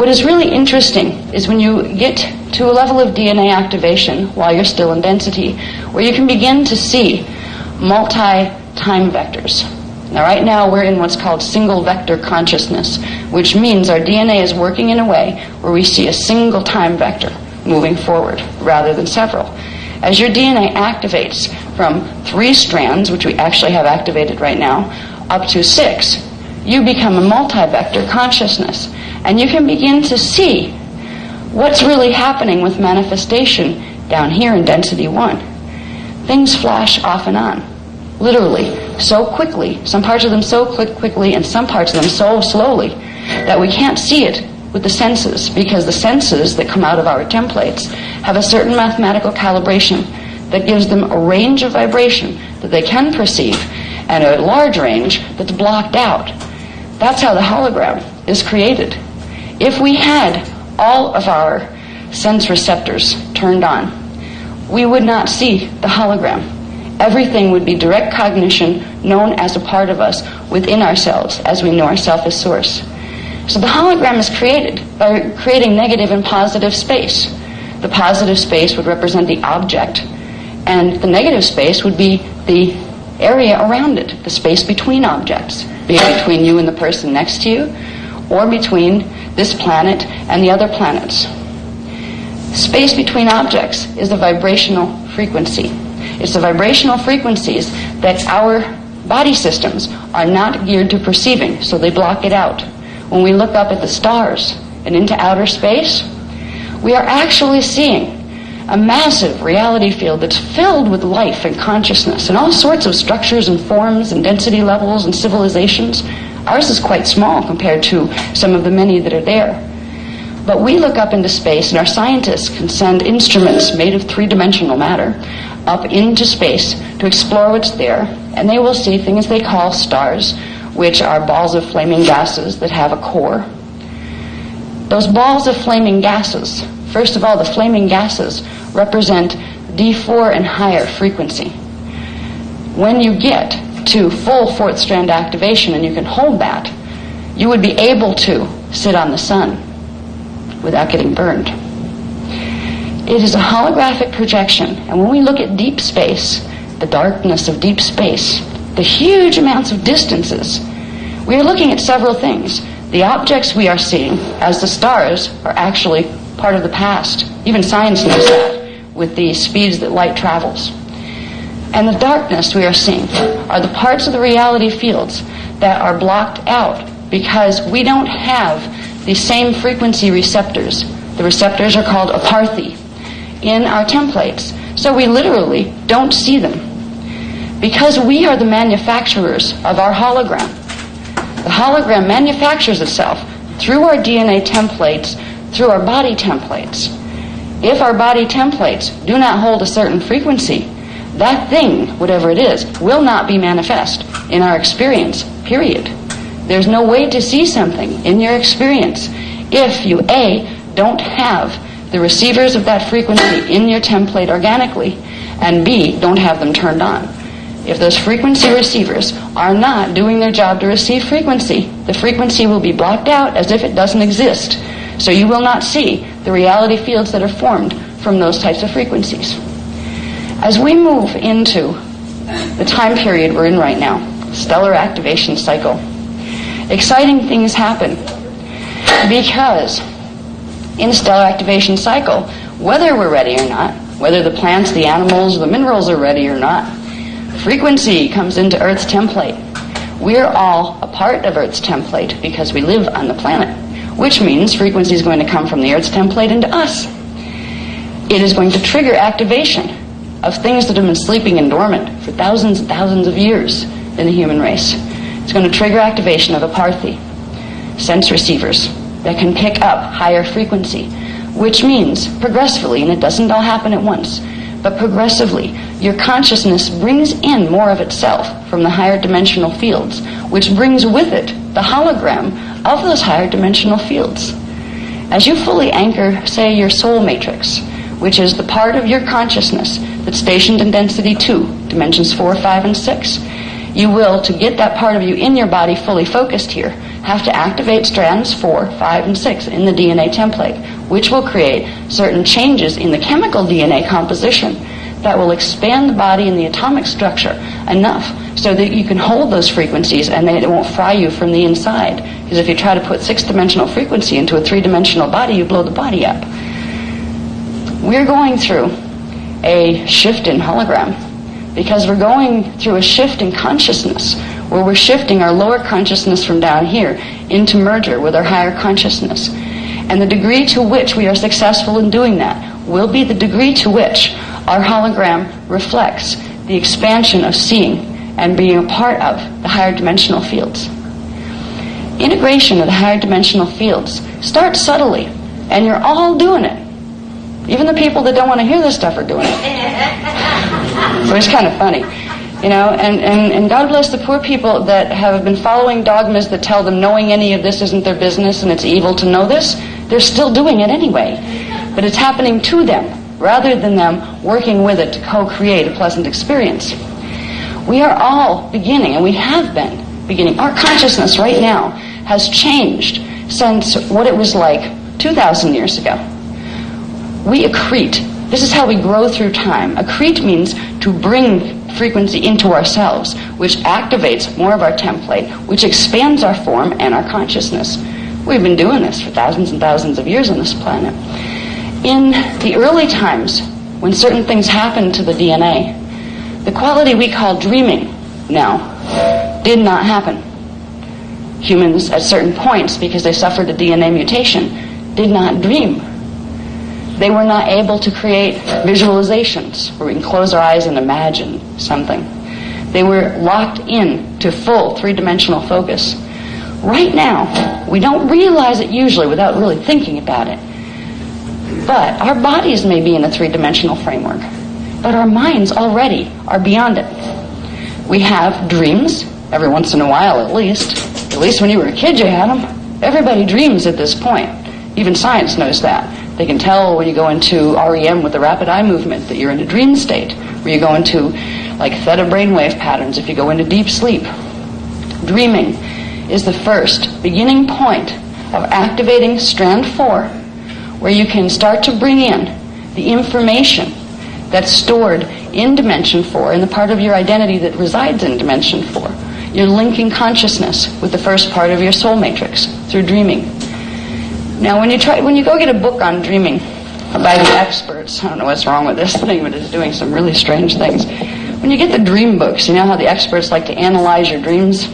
What is really interesting is when you get to a level of DNA activation while you're still in density, where you can begin to see multi-time vectors. Now, right now, we're in what's called single vector consciousness, which means our DNA is working in a way where we see a single time vector moving forward rather than several. As your DNA activates from 3 strands, which we actually have activated right now, up to 6, you become a multi-vector consciousness. And you can begin to see what's really happening with manifestation down here in density 1. Things flash off and on, literally, so quickly, some parts of them so quickly and some parts of them so slowly that we can't see it with the senses, because the senses that come out of our templates have a certain mathematical calibration that gives them a range of vibration that they can perceive and a large range that's blocked out. That's how the hologram is created. If we had all of our sense receptors turned on, we would not see the hologram. Everything would be direct cognition, known as a part of us within ourselves, as we know ourselves as source. So the hologram is created by creating negative and positive space. The positive space would represent the object, and the negative space would be the area around it, the space between objects, be it between you and the person next to you, or between this planet and the other planets. Space between objects is the vibrational frequency. It's the vibrational frequencies that our body systems are not geared to perceiving, so they block it out. When we look up at the stars and into outer space, we are actually seeing a massive reality field that's filled with life and consciousness and all sorts of structures and forms and density levels and civilizations. Ours is quite small compared to some of the many that are there. But we look up into space, and our scientists can send instruments made of 3-dimensional matter up into space to explore what's there, and they will see things they call stars, which are balls of flaming gases that have a core. Those balls of flaming gases, first of all, the flaming gases represent D4 and higher frequency. When you get to full 4th strand activation and you can hold that, you would be able to sit on the sun without getting burned. It is a holographic projection, and when we look at deep space, the darkness of deep space, the huge amounts of distances, we are looking at several things. The objects we are seeing, as the stars, are actually part of the past. Even science knows that, with the speeds that light travels. And the darkness we are seeing are the parts of the reality fields that are blocked out because we don't have the same frequency receptors. The receptors are called aparthy in our templates. So we literally don't see them. Because we are the manufacturers of our hologram. The hologram manufactures itself through our DNA templates, through our body templates. If our body templates do not hold a certain frequency, that thing, whatever it is, will not be manifest in our experience, period. There's no way to see something in your experience if you, A, don't have the receivers of that frequency in your template organically, and B, don't have them turned on. If those frequency receivers are not doing their job to receive frequency, the frequency will be blocked out as if it doesn't exist. So you will not see the reality fields that are formed from those types of frequencies. As we move into the time period we're in right now, stellar activation cycle, exciting things happen because in the stellar activation cycle, whether we're ready or not, whether the plants, the animals, the minerals are ready or not, frequency comes into Earth's template. We're all a part of Earth's template because we live on the planet, which means frequency is going to come from the Earth's template into us. It is going to trigger activation of things that have been sleeping and dormant for thousands and thousands of years in the human race. It's going to trigger activation of aparthy, sense receivers that can pick up higher frequency, which means progressively, and it doesn't all happen at once, but progressively, your consciousness brings in more of itself from the higher dimensional fields, which brings with it the hologram of those higher dimensional fields. As you fully anchor, say, your soul matrix, which is the part of your consciousness that's stationed in density 2, dimensions 4, 5, and 6, you will, to get that part of you in your body fully focused here, have to activate strands 4, 5, and 6 in the DNA template, which will create certain changes in the chemical DNA composition that will expand the body and the atomic structure enough so that you can hold those frequencies and it won't fry you from the inside. Because if you try to put 6-dimensional frequency into a 3-dimensional body, you blow the body up. We're going through a shift in hologram because we're going through a shift in consciousness where we're shifting our lower consciousness from down here into merger with our higher consciousness. And the degree to which we are successful in doing that will be the degree to which our hologram reflects the expansion of seeing and being a part of the higher dimensional fields. Integration of the higher dimensional fields starts subtly, and you're all doing it. Even the people that don't want to hear this stuff are doing it. So it's kind of funny. You know, and God bless the poor people that have been following dogmas that tell them knowing any of this isn't their business and it's evil to know this. They're still doing it anyway. But it's happening to them rather than them working with it to co-create a pleasant experience. We are all beginning, and we have been beginning. Our consciousness right now has changed since what it was like 2,000 years ago. We accrete. This is how we grow through time. Accrete means to bring frequency into ourselves, which activates more of our template, which expands our form and our consciousness. We've been doing this for thousands and thousands of years on this planet. In the early times, when certain things happened to the DNA, the quality we call dreaming now did not happen. Humans at certain points, because they suffered a DNA mutation, did not dream. They were not able to create visualizations where we can close our eyes and imagine something. They were locked in to full 3-dimensional focus. Right now, we don't realize it usually without really thinking about it. But our bodies may be in a 3-dimensional framework, but our minds already are beyond it. We have dreams, every once in a while at least. At least when you were a kid you had them. Everybody dreams at this point. Even science knows that. They can tell when you go into REM with the rapid eye movement that you're in a dream state, where you go into like theta brainwave patterns if you go into deep sleep. Dreaming is the first beginning point of activating strand 4, where you can start to bring in the information that's stored in dimension 4, in the part of your identity that resides in dimension 4. You're linking consciousness with the first part of your soul matrix through dreaming. Now, when you go get a book on dreaming by the experts, I don't know what's wrong with this thing, but it's doing some really strange things. When you get the dream books, you know how the experts like to analyze your dreams?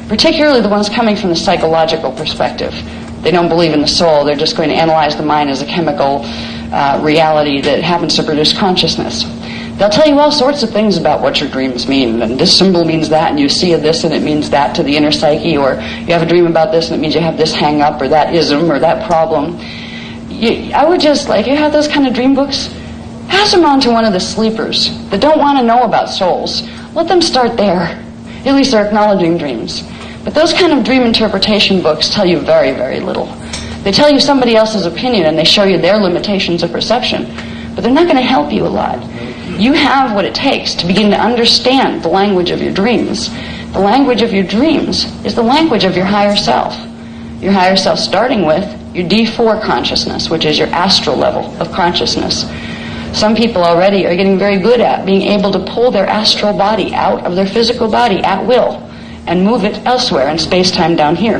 Particularly the ones coming from the psychological perspective. They don't believe in the soul. They're just going to analyze the mind as a chemical reality that happens to produce consciousness. They'll tell you all sorts of things about what your dreams mean. And this symbol means that, and you see this, and it means that to the inner psyche. Or you have a dream about this, and it means you have this hang-up, or that ism, or that problem. I would just, like, you have those kind of dream books, pass them on to one of the sleepers that don't want to know about souls. Let them start there. At least they're acknowledging dreams. But those kind of dream interpretation books tell you very, very little. They tell you somebody else's opinion, and they show you their limitations of perception. But they're not going to help you a lot. You have what it takes to begin to understand the language of your dreams. The language of your dreams is the language of your higher self. Your higher self starting with your D4 consciousness, which is your astral level of consciousness. Some people already are getting very good at being able to pull their astral body out of their physical body at will and move it elsewhere in space-time down here.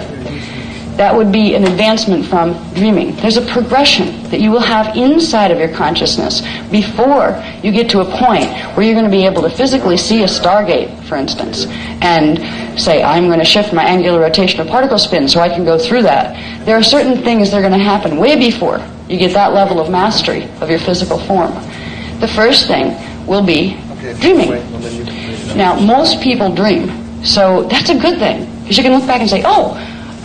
That would be an advancement from dreaming. There's a progression that you will have inside of your consciousness before you get to a point where you're going to be able to physically see a stargate, for instance, and say, I'm going to shift my angular rotational particle spin so I can go through that. There are certain things that are going to happen way before you get that level of mastery of your physical form. The first thing will be dreaming. Now, most people dream, so that's a good thing, because you can look back and say, oh,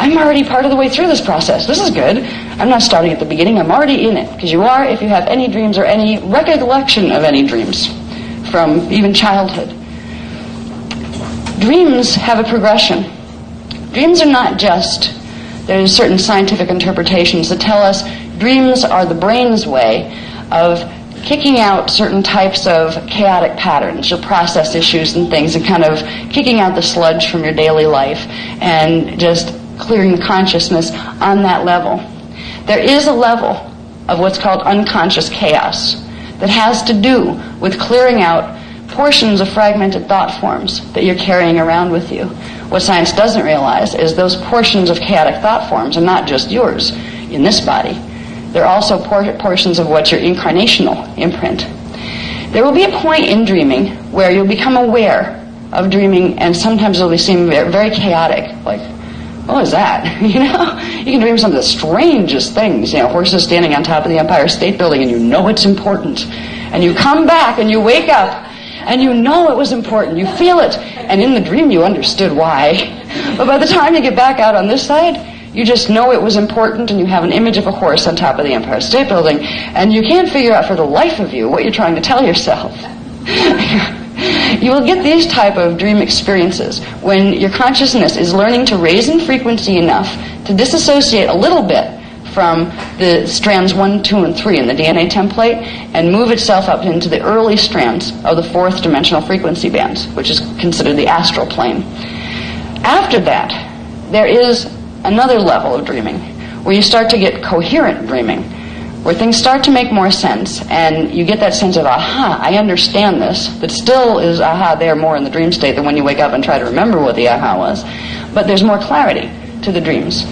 I'm already part of the way through this process. This is good. I'm not starting at the beginning. I'm already in it. Because you are if you have any dreams or any recollection of any dreams from even childhood. Dreams have a progression. Dreams are not just, there's certain scientific interpretations that tell us dreams are the brain's way of kicking out certain types of chaotic patterns, your process issues and things, and kind of kicking out the sludge from your daily life and just clearing the consciousness on that level. There is a level of what's called unconscious chaos that has to do with clearing out portions of fragmented thought forms that you're carrying around with you. What science doesn't realize is those portions of chaotic thought forms are not just yours in this body. They're also portions of what's your incarnational imprint. There will be a point in dreaming where you'll become aware of dreaming, and sometimes it'll seem very chaotic, like, what was that? You can dream some of the strangest things, horses standing on top of the Empire State Building, and you know it's important. And you come back and you wake up, and you know it was important. You feel it, and in the dream you understood why. But by the time you get back out on this side, you just know it was important, and you have an image of a horse on top of the Empire State Building, and you can't figure out for the life of you what you're trying to tell yourself. You will get these type of dream experiences when your consciousness is learning to raise in frequency enough to disassociate a little bit from the strands 1, 2, and 3 in the DNA template and move itself up into the early strands of the 4th dimensional frequency bands, which is considered the astral plane. After that, there is another level of dreaming where you start to get coherent dreaming, where things start to make more sense, and you get that sense of, aha, I understand this, but still is aha there more in the dream state than when you wake up and try to remember what the aha was. But there's more clarity to the dreams.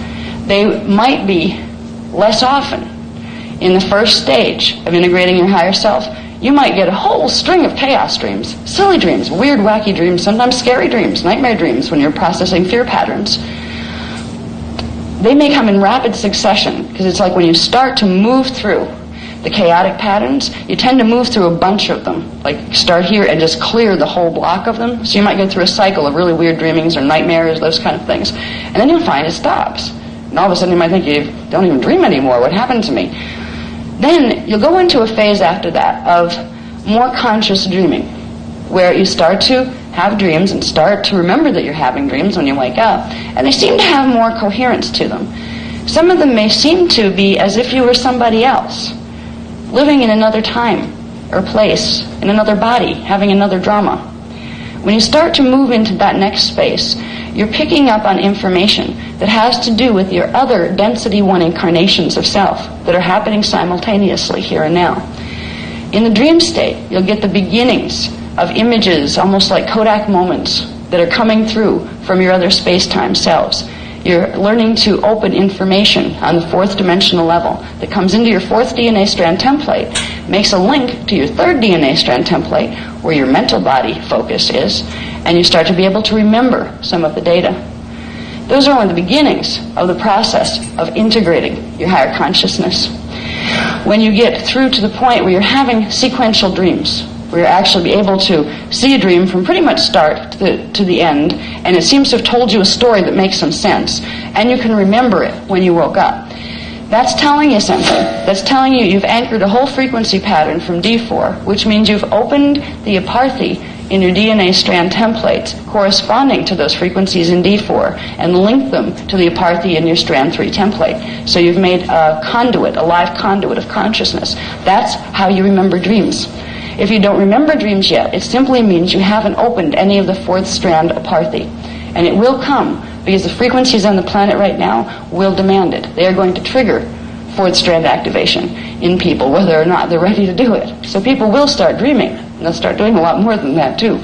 They might be less often. In the first stage of integrating your higher self, you might get a whole string of chaos dreams, silly dreams, weird, wacky dreams, sometimes scary dreams, nightmare dreams when you're processing fear patterns. They may come in rapid succession, because it's like when you start to move through the chaotic patterns, you tend to move through a bunch of them. Like start here and just clear the whole block of them. So you might go through a cycle of really weird dreamings or nightmares, those kind of things. And then you'll find it stops. And all of a sudden you might think, you don't even dream anymore. What happened to me? Then you'll go into a phase after that of more conscious dreaming, where you start to have dreams and start to remember that you're having dreams when you wake up. And they seem to have more coherence to them. Some of them may seem to be as if you were somebody else, living in another time or place, in another body, having another drama. When you start to move into that next space, you're picking up on information that has to do with your other density 1 incarnations of self that are happening simultaneously here and now. In the dream state, you'll get the beginnings of images, almost like Kodak moments, that are coming through from your other space-time selves. You're learning to open information on the 4th dimensional level that comes into your 4th DNA strand template, makes a link to your 3rd DNA strand template, where your mental body focus is, and you start to be able to remember some of the data. Those are only the beginnings of the process of integrating your higher consciousness. When you get through to the point where you're having sequential dreams, where you're actually able to see a dream from pretty much start to the end, and it seems to have told you a story that makes some sense, and you can remember it when you woke up. That's telling you something. That's telling you you've anchored a whole frequency pattern from D4, which means you've opened the aparthy in your DNA strand templates corresponding to those frequencies in D4 and linked them to the aparthy in your strand 3 template. So you've made a conduit, a live conduit of consciousness. That's how you remember dreams. If you don't remember dreams yet, it simply means you haven't opened any of the 4th strand aparthy. And it will come, because the frequencies on the planet right now will demand it. They are going to trigger 4th strand activation in people, whether or not they're ready to do it. So people will start dreaming, and they'll start doing a lot more than that too.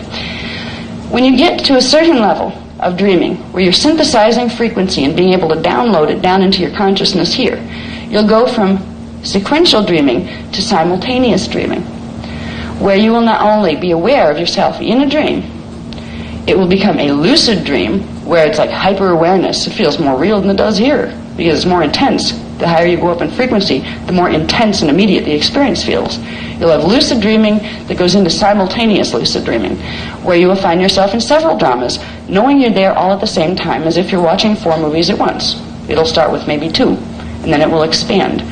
When you get to a certain level of dreaming, where you're synthesizing frequency and being able to download it down into your consciousness here, you'll go from sequential dreaming to simultaneous dreaming, where you will not only be aware of yourself in a dream, it will become a lucid dream, where it's like hyper-awareness. It feels more real than it does here, because it's more intense. The higher you go up in frequency, the more intense and immediate the experience feels. You'll have lucid dreaming that goes into simultaneous lucid dreaming, where you will find yourself in several dramas, knowing you're there all at the same time, as if you're watching 4 movies at once. It'll start with maybe 2, and then it will expand.